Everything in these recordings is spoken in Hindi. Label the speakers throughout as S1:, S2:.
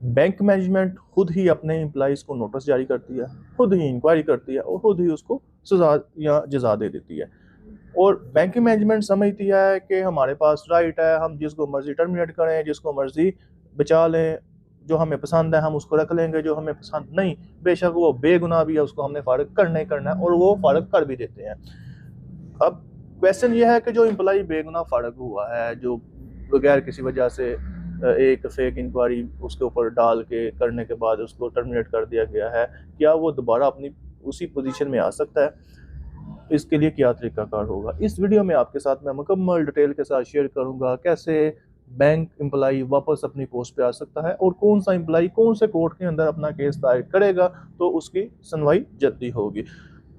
S1: बैंक मैनेजमेंट खुद ही अपने एम्प्लॉइज़ को नोटिस जारी करती है, खुद ही इंक्वायरी करती है और खुद ही उसको सज़ा या जज़ा दे देती है। और बैंकिंग मैनेजमेंट समझती है कि हमारे पास राइट है, हम जिसको मर्ज़ी टर्मिनेट करें, जिसको मर्ज़ी बचा लें, जो हमें पसंद है हम उसको रख लेंगे, जो हमें पसंद नहीं, बेशक वो बेगुनाह भी है उसको हमने फ़ारिग करना ही करना है और वो फ़ारिग कर भी देते हैं। अब क्वेश्चन ये है कि जो एम्प्लॉई बेगुनाह फ़ारिग हुआ है, जो बगैर किसी वजह से एक फेक इंक्वायरी उसके ऊपर डाल के करने के बाद उसको टर्मिनेट कर दिया गया है, क्या वो दोबारा अपनी उसी पोजीशन में आ सकता है? इसके लिए क्या तरीकाकार होगा? इस वीडियो में आपके साथ मैं मुकम्मल डिटेल के साथ शेयर करूँगा कैसे बैंक एम्प्लॉई वापस अपनी पोस्ट पे आ सकता है और कौन सा एम्प्लॉई कौन से कोर्ट के अंदर अपना केस दायर करेगा तो उसकी सुनवाई जल्दी होगी।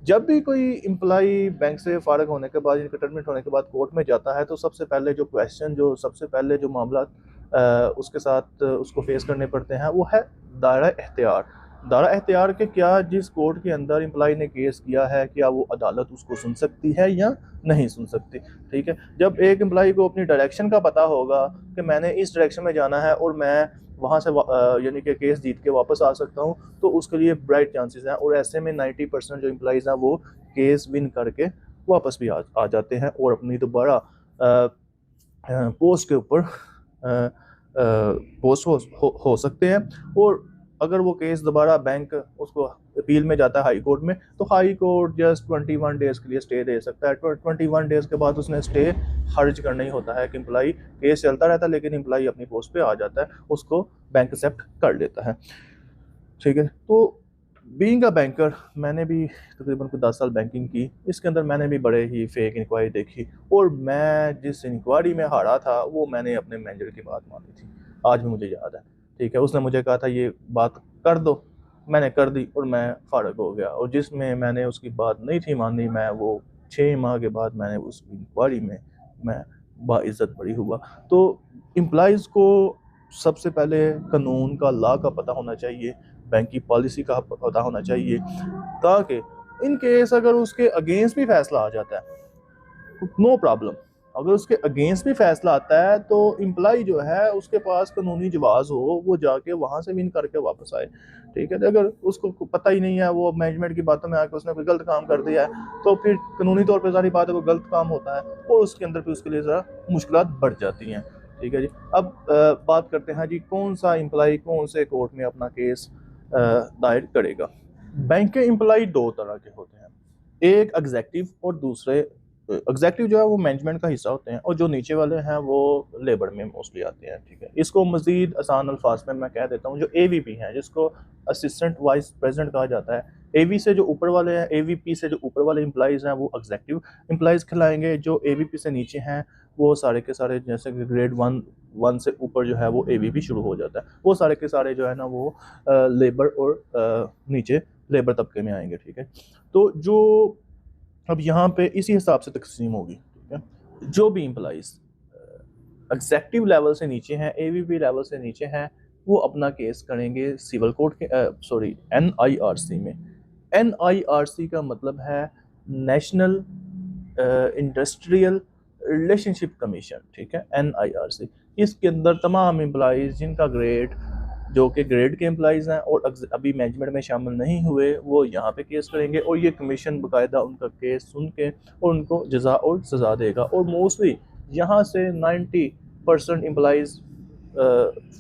S1: जब भी कोई एम्प्लॉई बैंक से फ़ारिग होने के बाद, इनके टर्मिनेट होने के बाद कोर्ट में जाता है, तो सबसे पहले जो क्वेश्चन, जो सबसे पहले जो मामला उसके साथ उसको फेस करने पड़ते हैं, वो है दायरा इख्तियार। दायरा इख्तियार के क्या जिस कोर्ट के अंदर एम्प्लॉई ने केस किया है, क्या वो अदालत उसको सुन सकती है या नहीं सुन सकती, ठीक है? जब एक एम्प्लॉई को अपनी डायरेक्शन का पता होगा कि मैंने इस डायरेक्शन में जाना है और मैं वहाँ से यानी कि केस जीत के वापस आ सकता हूँ, तो उसके लिए ब्राइट चांसेस हैं और ऐसे में 90% जो एम्प्लॉइज़ हैं वो केस विन करके वापस भी आ जाते हैं और अपनी दोबारा पोस्ट के ऊपर पोस्ट हो सकते हैं। और अगर वो केस दोबारा बैंक उसको अपील में जाता है हाई कोर्ट में, तो हाई कोर्ट जस्ट 21 डेज़ के लिए स्टे दे सकता है। 21 डेज़ के बाद उसने स्टे खारिज करना ही होता है कि एम्प्लॉई, केस चलता रहता है लेकिन एम्प्लॉई अपनी पोस्ट पे आ जाता है, उसको बैंक एक्सेप्ट कर लेता है, ठीक है? तो बीइंग अ बैंकर, मैंने भी तकरीबन कुछ 10 साल बैंकिंग की। इसके अंदर मैंने भी बड़े ही फेक इंक्वायरी देखी और मैं जिस इंक्वायरी में हारा था वो मैंने अपने मैनेजर की बात मानी थी। आज भी मुझे याद है, ठीक है? उसने मुझे कहा था ये बात कर दो, मैंने कर दी और मैं फ़ारिग हो गया। और जिसमें मैंने उसकी बात नहीं थी मानी, मैं वो 6 माह के बाद मैंने उस इंक्वायरी में मैं बाइज़्ज़त बरी हुआ। तो एम्प्लॉइज़ को सबसे पहले कानून का, लॉ का पता होना चाहिए, बैंक की पॉलिसी का पता होना चाहिए, ताकि इन केस अगर उसके अगेंस्ट भी फैसला आ जाता है, नो प्रॉब्लम। अगर उसके अगेंस्ट भी फैसला आता है तो एम्प्लॉय जो है उसके पास कानूनी जवाज़ हो, वो जाके वहाँ से विन करके वापस आए, ठीक है? अगर उसको पता ही नहीं है, वो मैनेजमेंट की बातों में आके उसने कोई गलत काम कर दिया है, तो फिर कानूनी तौर पे ज़ाहिर बात है वो गलत काम होता है और उसके अंदर फिर उसके लिए ज़रा मुश्किलात बढ़ जाती हैं, ठीक है जी? अब बात करते हैं जी कौन सा एम्प्लॉय कौन से कोर्ट में अपना केस दायर करेगा। बैंक के एम्प्लॉय 2 तरह के होते हैं, एक एग्ज़ेक्टिव और दूसरे एग्ज़ेक्टिव जो है वो मैनेजमेंट का हिस्सा होते हैं और जो नीचे वाले हैं वो लेबर में मोस्टली आते हैं, ठीक है? इसको मज़ीद आसान अल्फ़ाज़ में मैं कह देता हूँ, जो एवीपी हैं, जिसको असिस्टेंट वाइस प्रेज़िडेंट कहा जाता है। एवी से जो ऊपर वाले हैं, एवीपी से जो ऊपर वाले एम्प्लॉइज़ हैं वो एग्ज़ेक्टिव एम्प्लॉइज़ कहलाएँगे। जो एवीपी से नीचे हैं वो सारे के सारे, जैसे कि ग्रेड 1 से ऊपर जो है वो एवीपी शुरू हो जाता है। वो सारे के सारे जो है ना वो लेबर और नीचे लेबर तबके में आएँगे, ठीक है? तो जो अब यहाँ पे इसी हिसाब से तकसीम होगी, ठीक है? जो भी एम्प्लॉइज़ एग्ज़ेक्टिव लेवल से नीचे हैं, एवीपी लेवल से नीचे हैं, वो अपना केस करेंगे सिविल कोर्ट के सॉरी एनआईआरसी में। एनआईआरसी का मतलब है नेशनल इंडस्ट्रियल रिलेशनशिप कमीशन, ठीक है? एनआईआरसी। इसके अंदर तमाम एम्प्लॉइज़ जिनका ग्रेड, जो कि ग्रेड के एम्प्लॉइज़ हैं और अभी मैनेजमेंट में शामिल नहीं हुए, वो यहाँ पे केस करेंगे और ये कमीशन बाकायदा उनका केस सुन के और उनको जज़ा और सज़ा देगा। और मोस्टली यहाँ से 90% एम्प्लॉइज़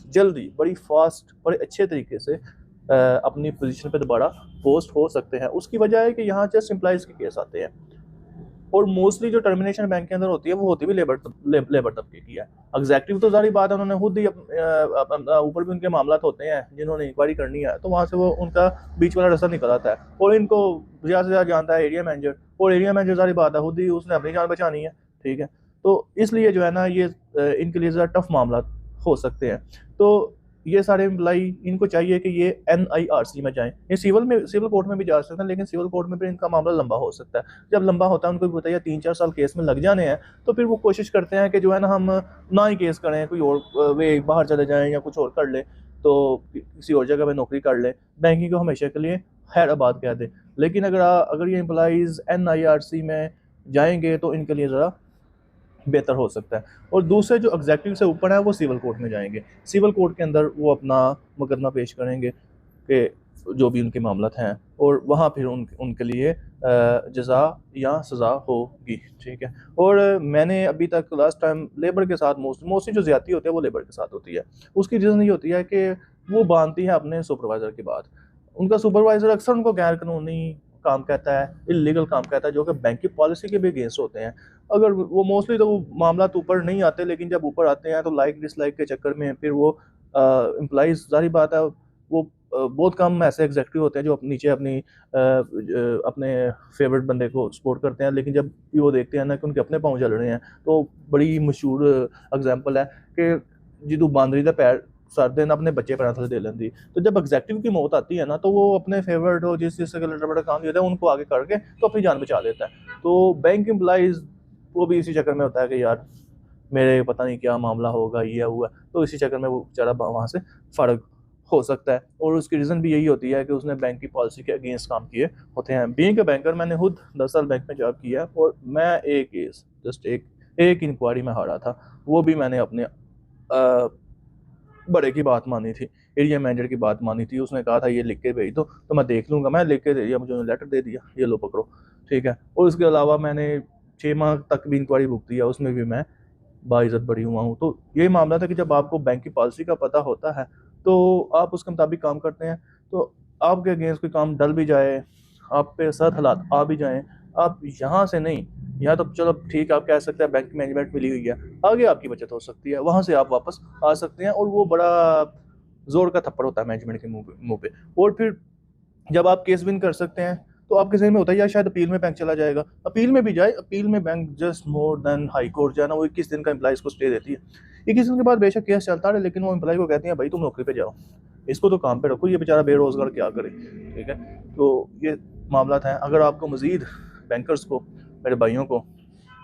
S1: जल्दी, बड़ी फास्ट, बड़े अच्छे तरीके से अपनी पोजीशन पे दोबारा पोस्ट हो सकते हैं। उसकी वजह है कि यहाँ जस्ट एम्प्लॉइज़ के केस आते हैं और मोस्टली जो टर्मिनेशन बैंक के अंदर होती है वो होती भी लेबर तबके की है। एग्जेक्टिव तो ज़ाहिर बात है, उन्होंने खुद ही ऊपर भी उनके मामला होते हैं जिन्होंने इंक्वायरी करनी है, तो वहाँ से वो उनका बीच वाला रास्ता निकल आता है और इनको ज़्यादा से ज़्यादा जानता है एरिया मैनेजर, और एरिया मैनेजर ज़ाहिर बात है खुद ही उसने अपनी जान बचानी है, ठीक है? तो इसलिए जो है ना ये इनके लिए ज़रा टफ मामला हो सकते हैं। तो ये सारे एम्प्लॉई, इनको चाहिए कि ये एनआईआरसी में जाएँ। ये सिविल कोर्ट में भी जा सकते हैं, लेकिन सिविल कोर्ट में फिर इनका मामला लंबा हो सकता है। जब लंबा होता है, उनको भी पता है 3-4 साल केस में लग जाने हैं, तो फिर वो कोशिश करते हैं कि जो है ना हम ना ही केस करें, कोई और वे बाहर चले जाएँ या कुछ और कर लें, तो किसी और जगह पे नौकरी कर लें, बैंकिंग को हमेशा के लिए हैदराबाद कह दें। लेकिन अगर ये एम्प्लॉइज़ एनआईआरसी में जाएँगे तो इनके लिए ज़रा बेहतर हो सकता है। और दूसरे जो एग्जेक्टिव से ऊपर है वो सिविल कोर्ट में जाएंगे। सिविल कोर्ट के अंदर वो अपना मुकदमा पेश करेंगे कि जो भी उनके मामलात हैं, और वहाँ फिर उनके लिए जज़ा या सज़ा होगी। ठीक है। और मैंने अभी तक लास्ट टाइम लेबर के साथ मोस्टली जो ज़्यादती होती है वो लेबर के साथ होती है। उसकी रीज़न ये होती है कि वो बांधती है अपने सुपरवाइज़र की बात। उनका सुपरवाइज़र अक्सर उनको गैर कानूनी काम कहता है, इल्लीगल काम कहता है, जो कि बैंक की पॉलिसी के भी अगेंस्ट होते हैं। अगर वो मोस्टली तो वो मामला तो ऊपर नहीं आते, लेकिन जब ऊपर आते हैं तो लाइक डिसलाइक के चक्कर में फिर वो एम्प्लॉइज़, ज़ाहिर बात है, वो बहुत कम ऐसे एग्जीक्यूटिव होते हैं जो नीचे अपने फेवरेट बंदे को सपोर्ट करते हैं, लेकिन जब भी वो देखते हैं ना कि उनके अपने पाँव जल रहे हैं, तो बड़ी मशहूर एग्जांपल है कि जिदू बांदरी दा पैर सर देन अपने बच्चे पैरों थले दे लेंदी। तो जब एग्जीक्यूटिव की मौत आती है ना, तो वो अपने फेवरेट हो जिस जिससे लटा बड़ा काम देता है उनको आगे करके तो अपनी जान बचा लेता है। तो बैंक एम्प्लॉइज़ वो भी इसी चक्कर में होता है कि यार मेरे पता नहीं क्या मामला होगा, ये हुआ, तो इसी चक्कर में वो बेचारा वहाँ से फ़ारिग हो सकता है। और उसकी रीज़न भी यही होती है कि उसने बैंक की पॉलिसी के अगेंस्ट काम किए होते हैं। बीइंग अ बैंकर, मैंने खुद 10 साल बैंक में जॉब किया है, और मैं एक केस जस्ट एक इंक्वायरी में हारा था। वो भी मैंने अपने बड़े की बात मानी थी, एरिया मैनेजर की बात मानी थी। उसने कहा था ये लिख के भेज दो, तो मैं देख लूँगा। मैं लिख के दे दिया, मुझे उन्होंने लेटर दे दिया, ये लो पकड़ो। ठीक है। और उसके अलावा मैंने 6 माह तक भी इंक्वायरी भुगती है, उसमें भी मैं बाइज़्ज़त बरी हुआ हूँ। तो ये मामला था कि जब आपको बैंक की पॉलिसी का पता होता है, तो आप उसके मुताबिक काम करते हैं। तो आपके अगेंस्ट कोई काम डल भी जाए, आप पे सख्त हालात आ भी जाएँ, आप यहाँ से नहीं, यहाँ तो चलो ठीक है, आप कह सकते हैं बैंक मैनेजमेंट मिली हुई है, आगे आपकी बचत हो सकती है, वहाँ से आप वापस आ सकते हैं। और वो बड़ा ज़ोर का थप्पड़ होता है मैनेजमेंट के मुँह पे। और फिर जब आप केस विन कर सकते हैं, तो आपके ज़हन में होता है यार शायद अपील में बैंक चला जाएगा। अपील में भी जाए, अपील में bank just more than high court जो है ना, वो 21 दिन का एम्प्लॉइज़ को स्टे देती है। 21 दिन के बाद बेशक केस चलता रहे, लेकिन वो एम्प्लॉई को कहती हैं भाई तुम नौकरी पे जाओ, इसको तो काम पे रखो, ये बेचारा बेरोज़गार क्या करे। ठीक है। तो ये मामला हैं। अगर आपको मज़ीद बैंकर्स को, मेरे भाइयों को,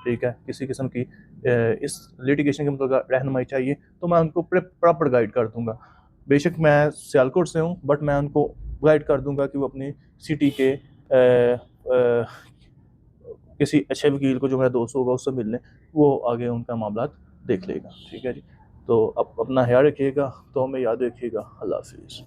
S1: ठीक है, किसी किस्म की इस लिटिगेशन के मतलब रहनुमाई चाहिए, तो मैं उनको प्रॉपर गाइड कर दूँगा। बेशक मैं सियालकोट से हूँ, बट मैं उनको गाइड कर दूँगा कि वो अपनी सिटी के किसी अच्छे वकील को जो मेरा दोस्त होगा उससे मिल लें, वो आगे उनका मामलात देख लेगा। ठीक है जी। तो अपना ख्याल रखिएगा, तो हमें याद रखिएगा। अल्लाह हाफ़िज़।